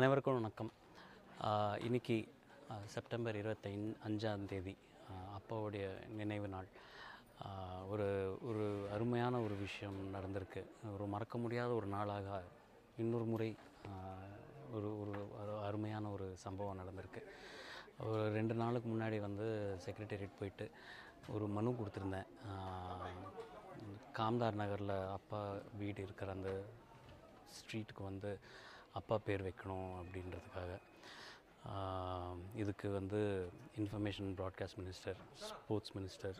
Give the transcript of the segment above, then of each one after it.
அனைவருக்கும் வணக்கம். இன்னைக்கு செப்டம்பர் 25ஆம் தேதி அப்பாவுடைய நினைவு நாள். ஒரு ஒரு அருமையான ஒரு விஷயம் நடந்திருக்கு. ஒரு மறக்க முடியாத ஒரு நாளாக இன்னொரு முறை ஒரு ஒரு ஒரு அருமையான ஒரு சம்பவம் நடந்திருக்கு. ஒரு 2 நாளுக்கு முன்னாடி செக்ரட்டேரியட் போயிட்டு ஒரு மனு கொடுத்துருந்தேன். காம்தார் நகரில் அப்பா வீடு இருக்கிற அந்த ஸ்ட்ரீட்டுக்கு அப்பா பேர் வைக்கணும் அப்படின்றதுக்காக. இதுக்கு information broadcast minister, sports minister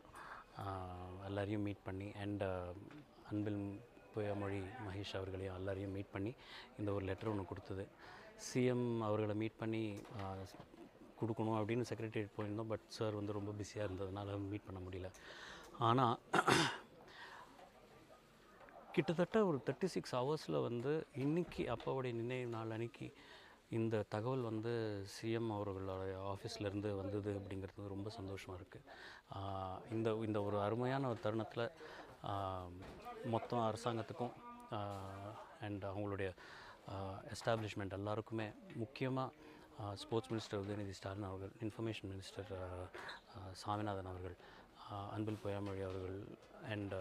எல்லாரையும் மீட் பண்ணி அண்ட் அன்பில் பொய்யாமொழி மகேஷ் அவர்களையும் எல்லாரையும் மீட் பண்ணி இந்த ஒரு லெட்டர் ஒன்று கொடுத்தது. சிஎம் அவர்களை மீட் பண்ணி கொடுக்கணும் அப்படின்னு செக்ரட்டரியேட் போயிருந்தோம். பட் சார் ரொம்ப பிஸியாக இருந்ததுனால மீட் பண்ண முடியல. ஆனால் கிட்டத்தட்ட ஒரு 36 ஹவர்ஸில் இன்றைக்கி அப்பாவுடைய நினைவு நாள் அன்றைக்கி இந்த தகவல் சிஎம் அவர்களோட ஆஃபீஸ்லேருந்து வந்தது அப்படிங்கிறது ரொம்ப சந்தோஷமாக இருக்குது. இந்த இந்த ஒரு அருமையான ஒரு தருணத்தில் மொத்தம் அரசாங்கத்துக்கும் அண்ட் அவங்களுடைய எஸ்டாப்ளிஷ்மெண்ட் எல்லாருக்குமே, முக்கியமாக ஸ்போர்ட்ஸ் மினிஸ்டர் உதயநிதி ஸ்டாலின் அவர்கள், இன்ஃபர்மேஷன் மினிஸ்டர் சாமிநாதன் அவர்கள், அன்பில் பொய்யாமொழி அவர்கள் அண்ட்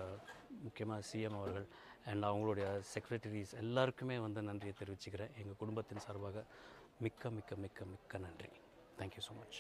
முக்கியமாக சிஎம் அவர்கள் அண்ட் அவங்களுடைய செக்ரட்டரிஸ் எல்லாருக்குமே நன்றியை தெரிவிச்சுக்கிறேன். எங்கள் குடும்பத்தின் சார்பாக மிக்க மிக்க மிக்க மிக்க நன்றி. Thank you so much.